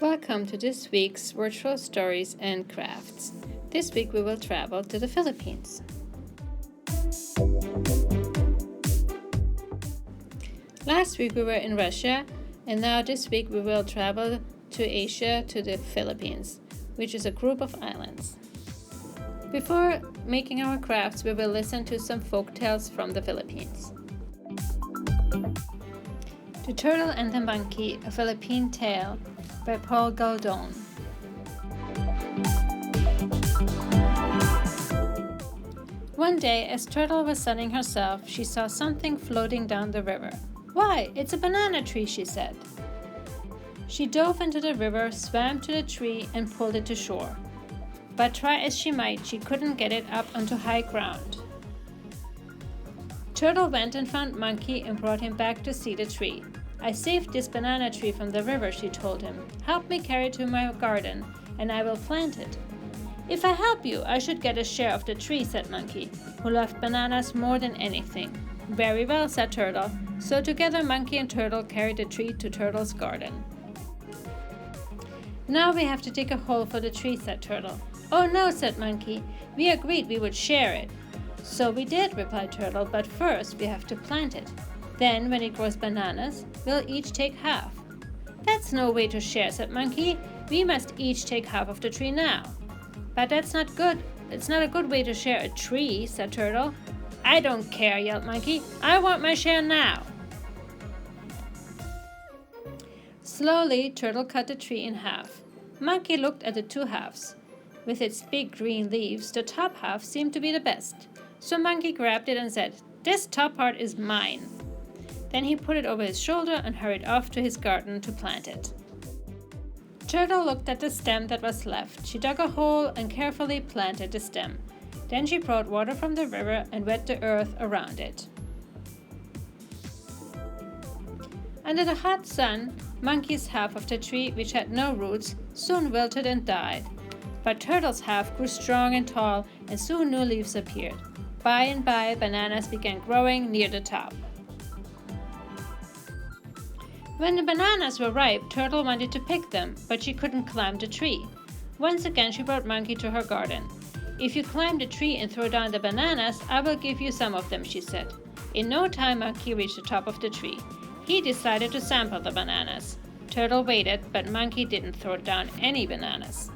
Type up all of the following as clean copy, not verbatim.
Welcome to this week's Virtual Stories and Crafts. This week we will travel to the Philippines. Last week we were in Russia, and now this week we will travel to Asia, to the Philippines, which is a group of islands. Before making our crafts, we will listen to some folk tales from the Philippines. The Turtle and the Monkey, a Philippine Tale by Paul Galdon. One day, as Turtle was sunning herself, she saw something floating down the river. "Why, it's a banana tree," she said. She dove into the river, swam to the tree, and pulled it to shore. But try as she might, she couldn't get it up onto high ground. Turtle went and found Monkey and brought him back to see the tree. "I saved this banana tree from the river," she told him. "Help me carry it to my garden, and I will plant it." "If I help you, I should get a share of the tree," said Monkey, who loved bananas more than anything. "Very well," said Turtle. So together Monkey and Turtle carried the tree to Turtle's garden. "Now we have to dig a hole for the tree," said Turtle. "Oh no," said Monkey. "We agreed we would share it." "So we did," replied Turtle, "but first we have to plant it. Then, when it grows bananas, we'll each take half." "That's no way to share," said Monkey. "We must each take half of the tree now." "But that's not good. It's not a good way to share a tree," said Turtle. "I don't care," yelled Monkey. "I want my share now." Slowly, Turtle cut the tree in half. Monkey looked at the two halves. With its big green leaves, the top half seemed to be the best. So Monkey grabbed it and said, "This top part is mine." Then he put it over his shoulder and hurried off to his garden to plant it. Turtle looked at the stem that was left. She dug a hole and carefully planted the stem. Then she brought water from the river and wet the earth around it. Under the hot sun, Monkey's half of the tree, which had no roots, soon wilted and died. But Turtle's half grew strong and tall, and soon new leaves appeared. By and by, bananas began growing near the top. When the bananas were ripe, Turtle wanted to pick them, but she couldn't climb the tree. Once again, she brought Monkey to her garden. "If you climb the tree and throw down the bananas, I will give you some of them," she said. In no time, Monkey reached the top of the tree. He decided to sample the bananas. Turtle waited, but Monkey didn't throw down any bananas.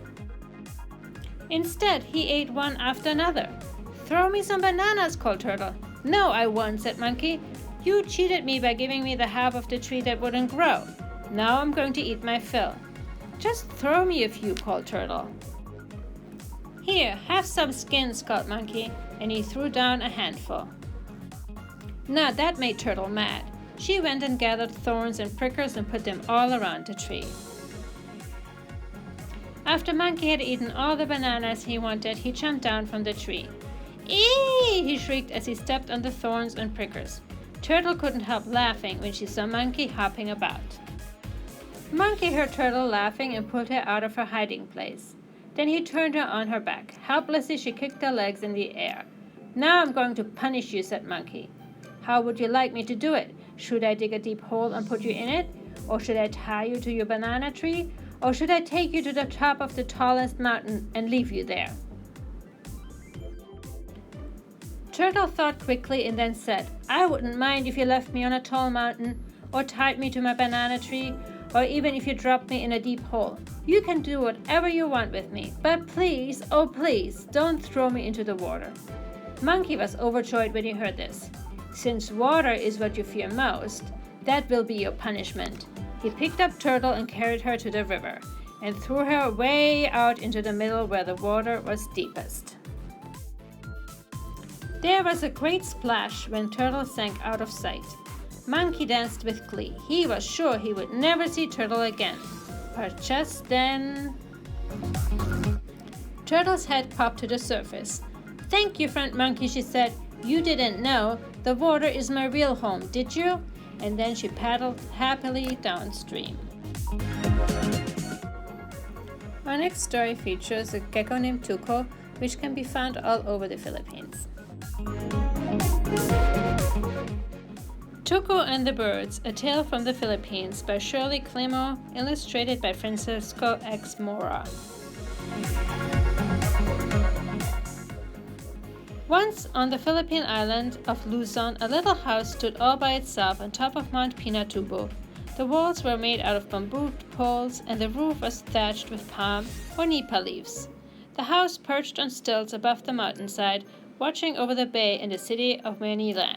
Instead, he ate one after another. "Throw me some bananas," called Turtle. "No, I won't," said Monkey. "You cheated me by giving me the half of the tree that wouldn't grow. Now I'm going to eat my fill." "Just throw me a few," called Turtle. "Here, have some skins," called Monkey, and he threw down a handful. Now that made Turtle mad. She went and gathered thorns and prickers and put them all around the tree. After Monkey had eaten all the bananas he wanted, he jumped down from the tree. "Eee!" he shrieked as he stepped on the thorns and prickers. Turtle couldn't help laughing when she saw Monkey hopping about. Monkey heard Turtle laughing and pulled her out of her hiding place. Then he turned her on her back. Helplessly, she kicked her legs in the air. "Now I'm going to punish you," said Monkey. "How would you like me to do it? Should I dig a deep hole and put you in it? Or should I tie you to your banana tree? Or should I take you to the top of the tallest mountain and leave you there?" Turtle thought quickly and then said, "I wouldn't mind if you left me on a tall mountain, or tied me to my banana tree, or even if you dropped me in a deep hole. You can do whatever you want with me, but please, oh please, don't throw me into the water." Monkey was overjoyed when he heard this. "Since water is what you fear most, that will be your punishment." He picked up Turtle and carried her to the river, and threw her way out into the middle where the water was deepest. There was a great splash when Turtle sank out of sight. Monkey danced with glee. He was sure he would never see Turtle again. But just then, Turtle's head popped to the surface. "Thank you, friend Monkey," she said. "You didn't know. The water is my real home, did you?" And then she paddled happily downstream. Our next story features a gecko named Tuco, which can be found all over the Philippines. Tuco and the Birds, A Tale from the Philippines by Shirley Clemo, illustrated by Francisco X. Mora. Once on the Philippine island of Luzon, a little house stood all by itself on top of Mount Pinatubo. The walls were made out of bamboo poles and the roof was thatched with palm or nipa leaves. The house perched on stilts above the mountainside, watching over the bay and the city of Manila.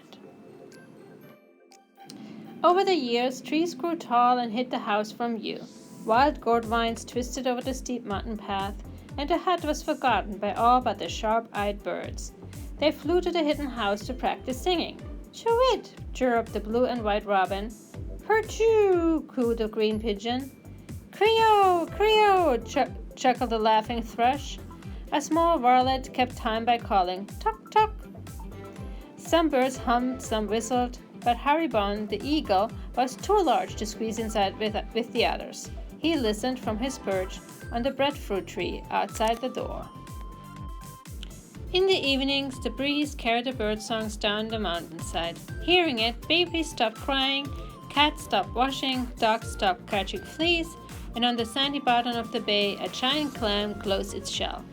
Over the years, trees grew tall and hid the house from view. Wild gourd vines twisted over the steep mountain path, and the hut was forgotten by all but the sharp-eyed birds. They flew to the hidden house to practice singing. "Chewit!" chirruped the blue and white robin. "Perchoo!" cooed the green pigeon. "Creo! Creo!" chuckled the laughing thrush. A small varlet kept time by calling, "Tuck, tuck!" Some birds hummed, some whistled, but Haribon, the eagle, was too large to squeeze inside with the others. He listened from his perch on the breadfruit tree outside the door. In the evenings, the breeze carried the bird songs down the mountainside. Hearing it, babies stopped crying, cats stopped washing, dogs stopped catching fleas, and on the sandy bottom of the bay, a giant clam closed its shell.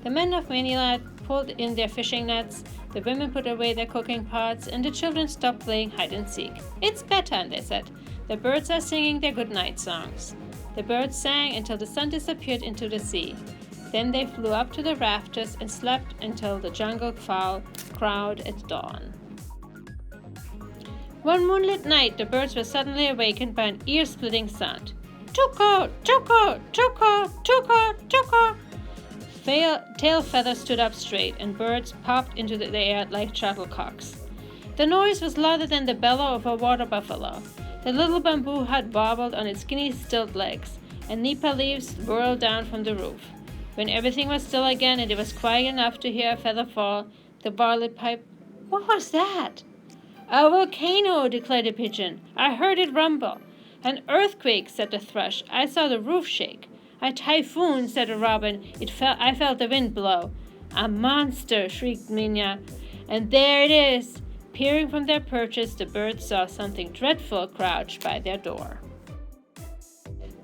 The men of Manila pulled in their fishing nets, the women put away their cooking pots, and the children stopped playing hide-and-seek. "It's bedtime," they said. "The birds are singing their good-night songs." The birds sang until the sun disappeared into the sea. Then they flew up to the rafters and slept until the jungle fowl crowed at dawn. One moonlit night, the birds were suddenly awakened by an ear-splitting sound. "Tuco! Tuco! Tuco! Tuco! Tuco!" Tail feathers stood up straight, and birds popped into the air like shuttlecocks. The noise was louder than the bellow of a water buffalo. The little bamboo hut wobbled on its skinny stilt legs, and nipa leaves whirled down from the roof. When everything was still again and it was quiet enough to hear a feather fall, the varlet piped, "What was that?" "A volcano," declared the pigeon. "I heard it rumble." "An earthquake," said the thrush. "I saw the roof shake." "A typhoon," said the robin. I felt the wind blow." "A monster," shrieked Minya. "And there it is." Peering from their perches, the birds saw something dreadful crouched by their door.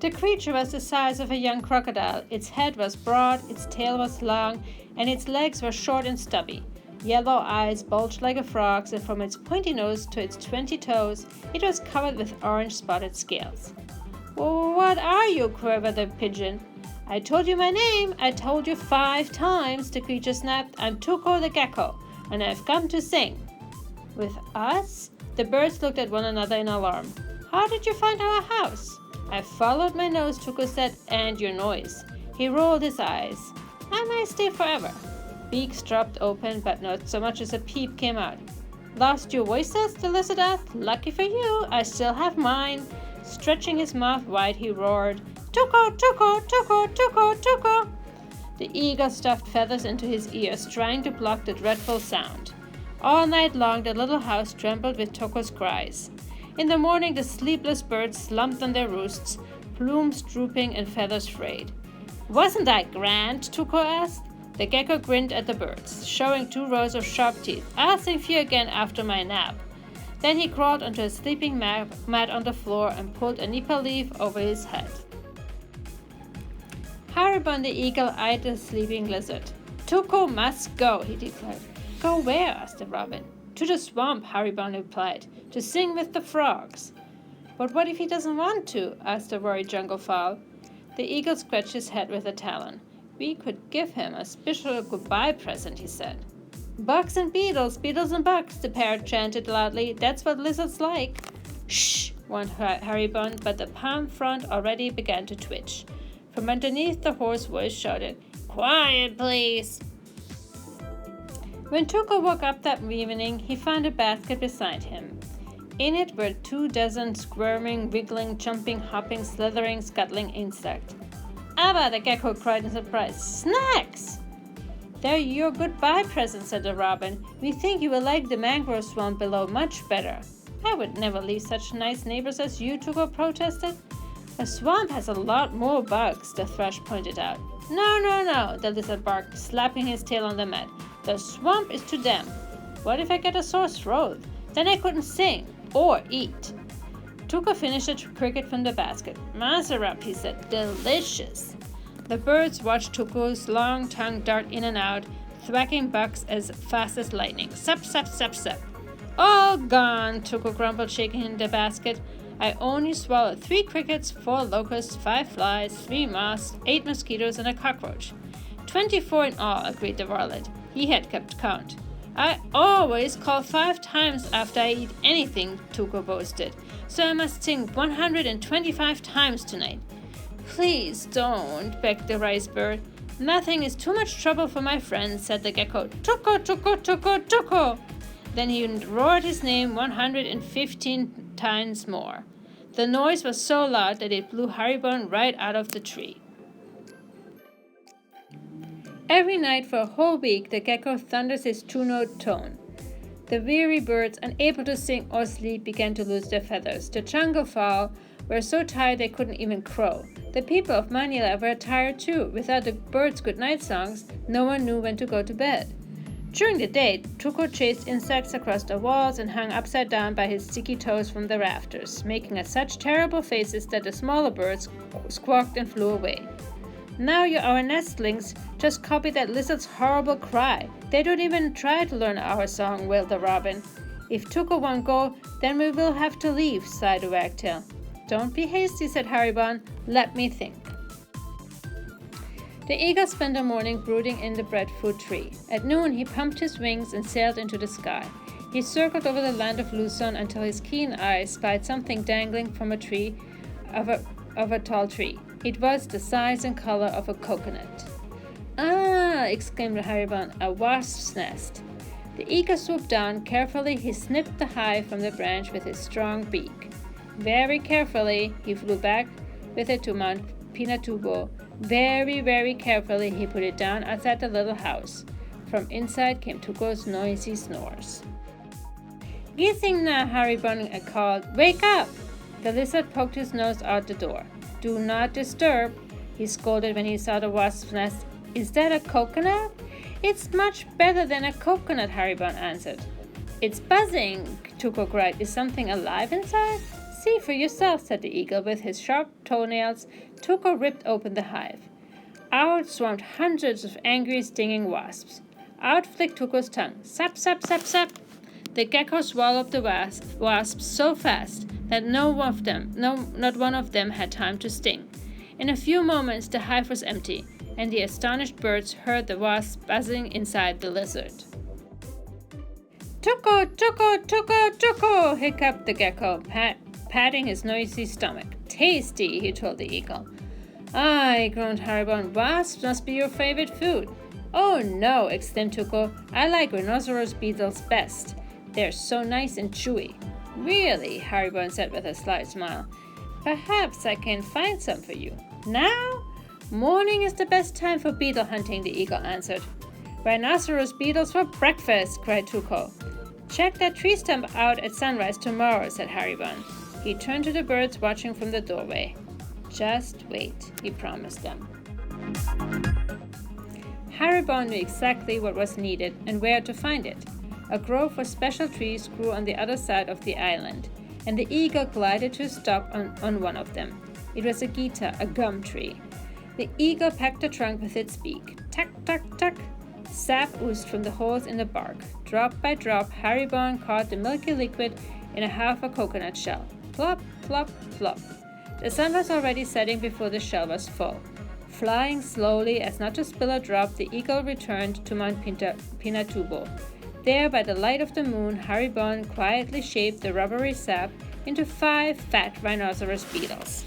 The creature was the size of a young crocodile. Its head was broad, its tail was long, and its legs were short and stubby. Yellow eyes bulged like a frog's, and from its pointy nose to its 20 toes, it was covered with orange spotted scales. "What are you?" quavered the pigeon. "I told you my name. I told you 5 times," the creature snapped. "I'm Tuco the gecko, and I've come to sing." "With us?" The birds looked at one another in alarm. "How did you find our house?" "I followed my nose," Tuco said, "and your noise." He rolled his eyes. "I might stay forever." Beaks dropped open, but not so much as a peep came out. "Lost your voices?" the lizard asked. "Lucky for you, I still have mine." Stretching his mouth wide, he roared, "Tuco, Tuco, Tuco, Tuco, Tuco!" The eagle stuffed feathers into his ears, trying to block the dreadful sound. All night long, the little house trembled with Tuco's cries. In the morning, the sleepless birds slumped on their roosts, plumes drooping and feathers frayed. "Wasn't I grand?" Tuco asked. The gecko grinned at the birds, showing 2 rows of sharp teeth. "I'll sing for you again after my nap." Then he crawled onto a sleeping mat on the floor and pulled a nipa leaf over his head. Haribon the eagle eyed the sleeping lizard. "Tuco must go," he declared. "Go where?" asked the robin. "To the swamp," Haribon replied, "to sing with the frogs." "But what if he doesn't want to?" asked the worried jungle fowl. The eagle scratched his head with a talon. "We could give him a special goodbye present," he said. "Bugs and beetles, beetles and bugs," the parrot chanted loudly. "That's what lizards like." "Shh!" warned Haribon, but the palm frond already began to twitch. From underneath, the hoarse voice shouted, "Quiet, please!" When Tuco woke up that evening, he found a basket beside him. In it were 24 squirming, wiggling, jumping, hopping, slithering, scuttling insects. "Abba!" the gecko cried in surprise. "Snacks!" "They're your goodbye present," said the robin. "We think you will like the mangrove swamp below much better." "I would never leave such nice neighbors as you," Tuco protested. "The swamp has a lot more bugs," the thrush pointed out. No, the lizard barked, slapping his tail on the mat. "The swamp is to them. What if I get a sore throat? Then I couldn't sing." or eat. Tuco finished a cricket from the basket. "Master up," he said. "Delicious." The birds watched Tuco's long tongue dart in and out, thwacking bugs as fast as lightning. Sup, sup, sup, sup. "All gone," Tuco grumbled, shaking the basket. "I only swallowed 3 crickets, 4 locusts, 5 flies, 3 moths, 8 mosquitoes, and a cockroach." 24 in all, agreed the varlet. He had kept count. "I always call 5 times after I eat anything," Tuco boasted, "so I must sing 125 times tonight." "Please don't," begged the rice bird. "Nothing is too much trouble for my friends," said the gecko. "Tuco, Tuco, Tuco, Tuco!" Then he roared his name 115 times more. The noise was so loud that it blew Haribon right out of the tree. Every night for a whole week, the gecko thunders his 2-note tone. The weary birds, unable to sing or sleep, began to lose their feathers. The jungle fowl were so tired they couldn't even crow. The people of Manila were tired too. Without the birds' good-night songs, no one knew when to go to bed. During the day, Tuco chased insects across the walls and hung upside down by his sticky toes from the rafters, making such terrible faces that the smaller birds squawked and flew away. "Now our nestlings just copy that lizard's horrible cry. They don't even try to learn our song," wailed the robin. "If Tuco won't go, then we will have to leave," sighed the wagtail. "Don't be hasty," said Haribon. "Let me think." The eagle spent the morning brooding in the breadfruit tree. At noon, he pumped his wings and sailed into the sky. He circled over the land of Luzon until his keen eyes spied something dangling from a tree of a tall tree. It was the size and color of a coconut. "Ah!" exclaimed Haribon, "a wasp's nest." The eagle swooped down. Carefully, he snipped the hive from the branch with his strong beak. Very carefully, he flew back with it to Mount Pinatubo. Very, very carefully, he put it down outside the little house. From inside came Tuco's noisy snores. "Gising na," Haribon called. "Wake up!" The lizard poked his nose out the door. "Do not disturb," he scolded when he saw the wasp's nest. "Is that a coconut?" "It's much better than a coconut," Haribon answered. "It's buzzing," Tuco cried. "Is something alive inside?" "See for yourself," said the eagle. With his sharp toenails, Tuco ripped open the hive. Out swarmed hundreds of angry, stinging wasps. Out flicked Tuco's tongue. Sap, sap, sap, sap. The gecko swallowed the wasps so fast that not one of them had time to sting. In a few moments, the hive was empty, and the astonished birds heard the wasps buzzing inside the lizard. "Tuco, Tuco, Tuco, Tuco!" hiccuped the gecko, patting his noisy stomach. "Tasty," he told the eagle. "Aye," groaned Haribon, "wasps must be your favorite food." "Oh no," exclaimed Tuco. "I like rhinoceros beetles best. They're so nice and chewy." "Really?" Haribon said with a slight smile. "Perhaps I can find some for you." "Now?" "Morning is the best time for beetle hunting," the eagle answered. "Rhinoceros beetles for breakfast," cried Tuco. "Check that tree stump out at sunrise tomorrow," said Haribon. He turned to the birds watching from the doorway. "Just wait," he promised them. Haribon knew exactly what was needed and where to find it. A grove of special trees grew on the other side of the island, and the eagle glided to a stop on one of them. It was a gita, a gum tree. The eagle pecked the trunk with its beak. Tuck, tuck, tuck. Sap oozed from the holes in the bark. Drop by drop, Haribon caught the milky liquid in a half a coconut shell. Plop, plop, plop. The sun was already setting before the shell was full. Flying slowly as not to spill a drop, the eagle returned to Mount Pinatubo. There, by the light of the moon, Haribon quietly shaped the rubbery sap into 5 fat rhinoceros beetles.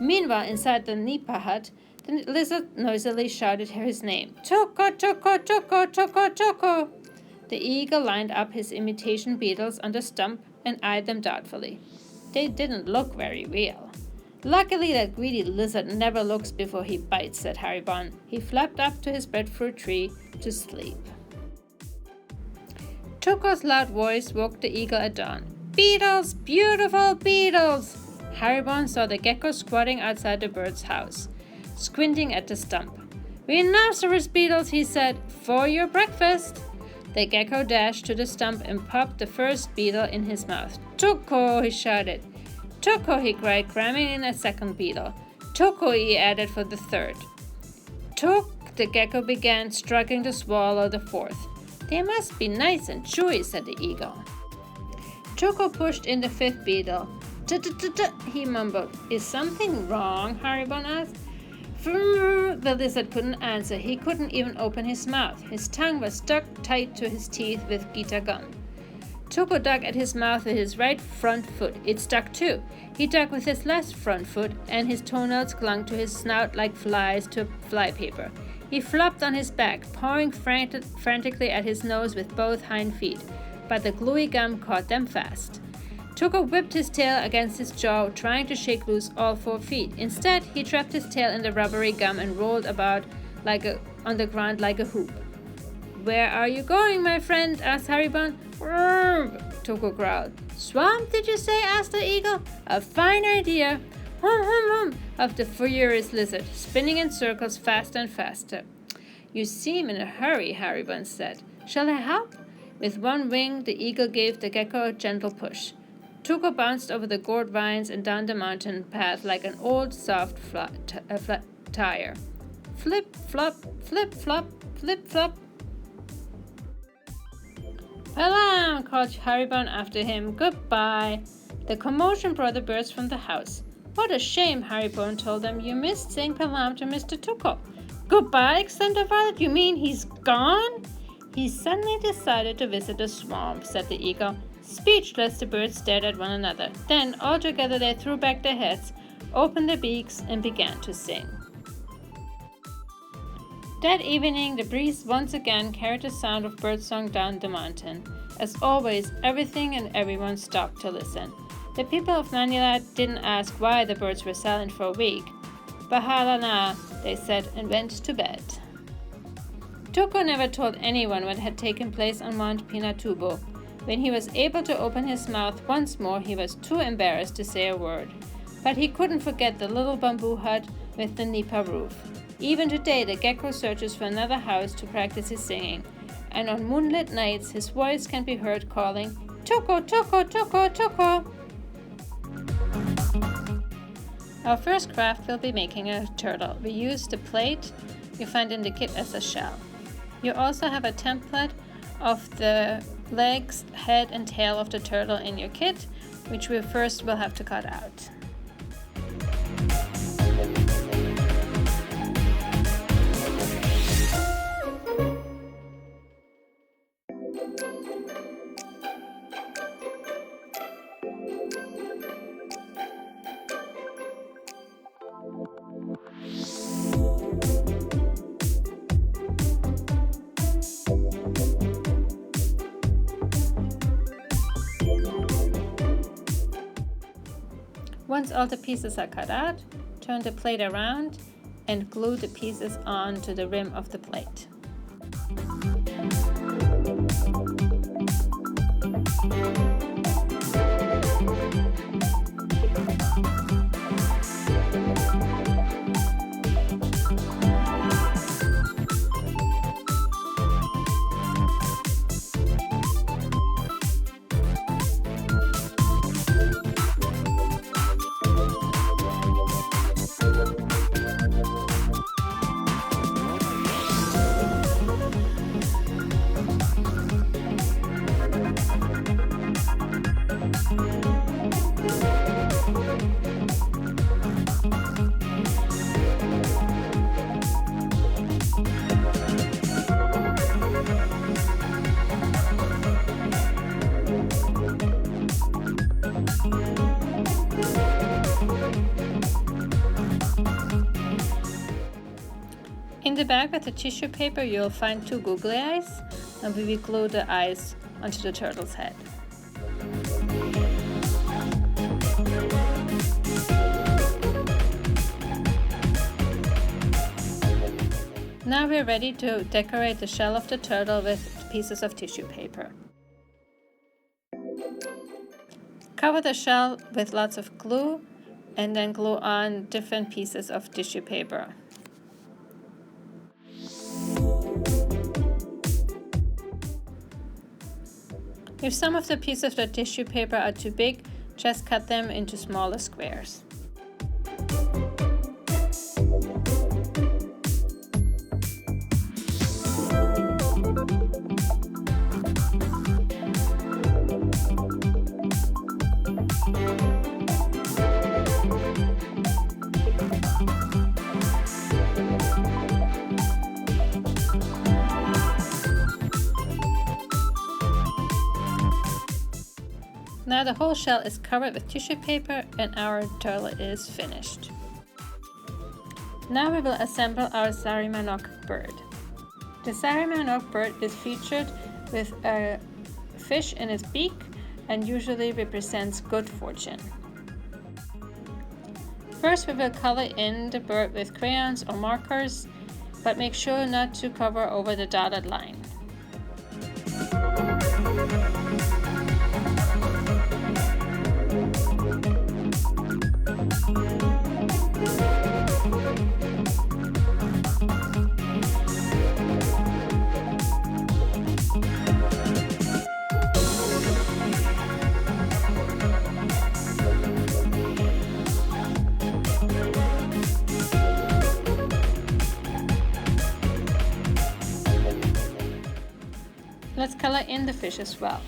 Meanwhile, inside the nipa hut, the lizard noisily shouted his name. "Tuco, Tuco, Tuco, Tuco, Tuco!" The eagle lined up his imitation beetles on the stump and eyed them doubtfully. They didn't look very real. "Luckily, that greedy lizard never looks before he bites," said Haribon. He flapped up to his breadfruit tree to sleep. Tuco's loud voice woke the eagle at dawn. "Beetles! Beautiful beetles!" Haribon saw the gecko squatting outside the bird's house, squinting at the stump. "Rhinoceros beetles," he said, "for your breakfast." The gecko dashed to the stump and popped the first beetle in his mouth. "Tuko!" he shouted. "Tuko!" he cried, cramming in a second beetle. "Tuko!" he added for the third. "Tuk!" the gecko began, struggling to swallow the fourth. "They must be nice and chewy," said the eagle. Tuko pushed in the fifth beetle. "Tut-tut-tut," he mumbled. "Is something wrong?" Haribon asked. The lizard couldn't answer. He couldn't even open his mouth. His tongue was stuck tight to his teeth with guitar gum. Tuko dug at his mouth with his right front foot. It stuck too. He dug with his left front foot, and his toenails clung to his snout like flies to flypaper. He flopped on his back, pawing frantically at his nose with both hind feet, but the gluey gum caught them fast. Tuko whipped his tail against his jaw, trying to shake loose all 4 feet. Instead, he trapped his tail in the rubbery gum and rolled about on the ground like a hoop. "Where are you going, my friend?" asked Haribon. Tuko growled. "Swamp, did you say?" asked the eagle. "A fine idea." "Hum, hum, hum," of the furious lizard, spinning in circles faster and faster. "You seem in a hurry," Haribon said. "Shall I help?" With one wing, the eagle gave the gecko a gentle push. Tuko bounced over the gourd vines and down the mountain path like an old soft flat tire. Flip, flop, flip, flop, flip, flop. "Alarm!" called Haribon after him. "Goodbye." The commotion brought the birds from the house. "What a shame," Haribon told them. "You missed saying Palam to Mr. Tuko." "Goodbye!" exclaimed the violet. "You mean he's gone?" "He suddenly decided to visit the swamp," said the eagle. Speechless, the birds stared at one another. Then, all together, they threw back their heads, opened their beaks, and began to sing. That evening, the breeze once again carried the sound of birdsong down the mountain. As always, everything and everyone stopped to listen. The people of Manila didn't ask why the birds were silent for a week. "Bahala na," they said, and went to bed. Tuko never told anyone what had taken place on Mount Pinatubo. When he was able to open his mouth once more, he was too embarrassed to say a word. But he couldn't forget the little bamboo hut with the nipa roof. Even today, the gecko searches for another house to practice his singing, and on moonlit nights, his voice can be heard calling, "Tuko, Tuko, Tuko, Tuko." Our first craft will be making a turtle. We use the plate you find in the kit as a shell. You also have a template of the legs, head, and tail of the turtle in your kit, which we first will have to cut out. Once all the pieces are cut out, turn the plate around and glue the pieces onto the rim of the plate. In the bag with the tissue paper, you'll find 2 googly eyes, and we will glue the eyes onto the turtle's head. Now we're ready to decorate the shell of the turtle with pieces of tissue paper. Cover the shell with lots of glue and then glue on different pieces of tissue paper. If some of the pieces of the tissue paper are too big, just cut them into smaller squares. Now the whole shell is covered with tissue paper and our turtle is finished. Now we will assemble our Sarimanok bird. The Sarimanok bird is featured with a fish in its beak and usually represents good fortune. First we will color in the bird with crayons or markers, but make sure not to cover over the dotted line. Let's color in the fish as well.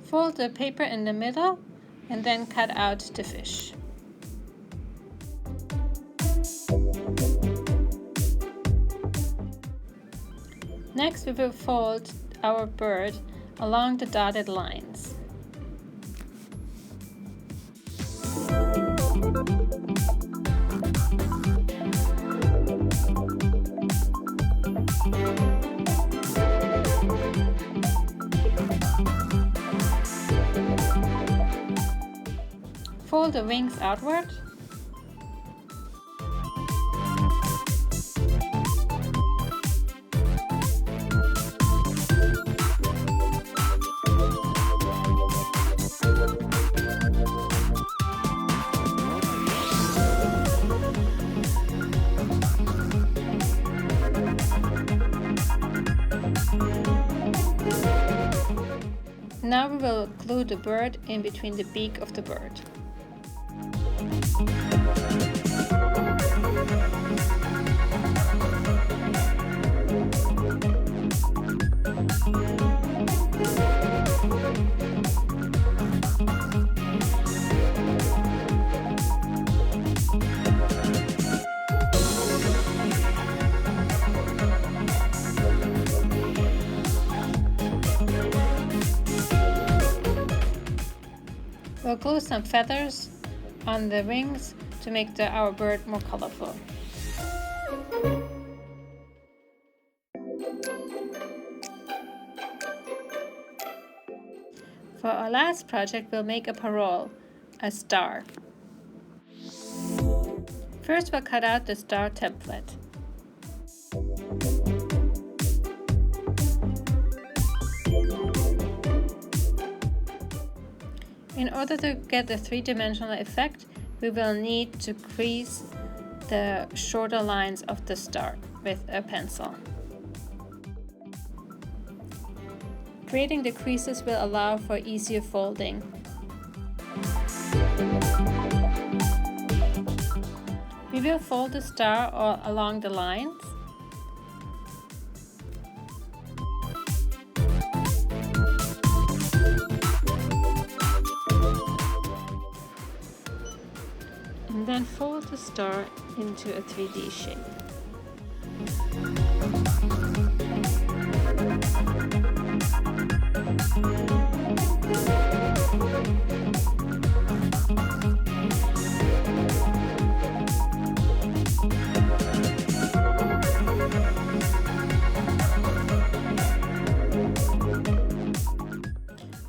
Fold the paper in the middle and then cut out the fish. Next we will fold our bird along the dotted lines. Fold the wings outward. Now we will glue the bird in between the beak of the bird. We'll glue some feathers on the wings to make our bird more colorful. For our last project, we'll make a parole, a star. First, we'll cut out the star template. In order to get the three-dimensional effect, we will need to crease the shorter lines of the star with a pencil. Creating the creases will allow for easier folding. We will fold the star all along the lines. And then fold the star into a 3D shape.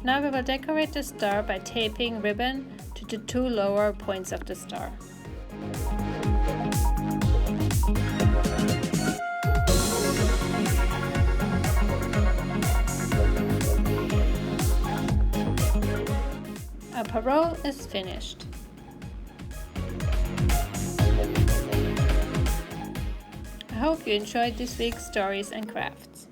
Now we will decorate the star by taping ribbon to the two lower points of the star. Our parole is finished. I hope you enjoyed this week's stories and crafts.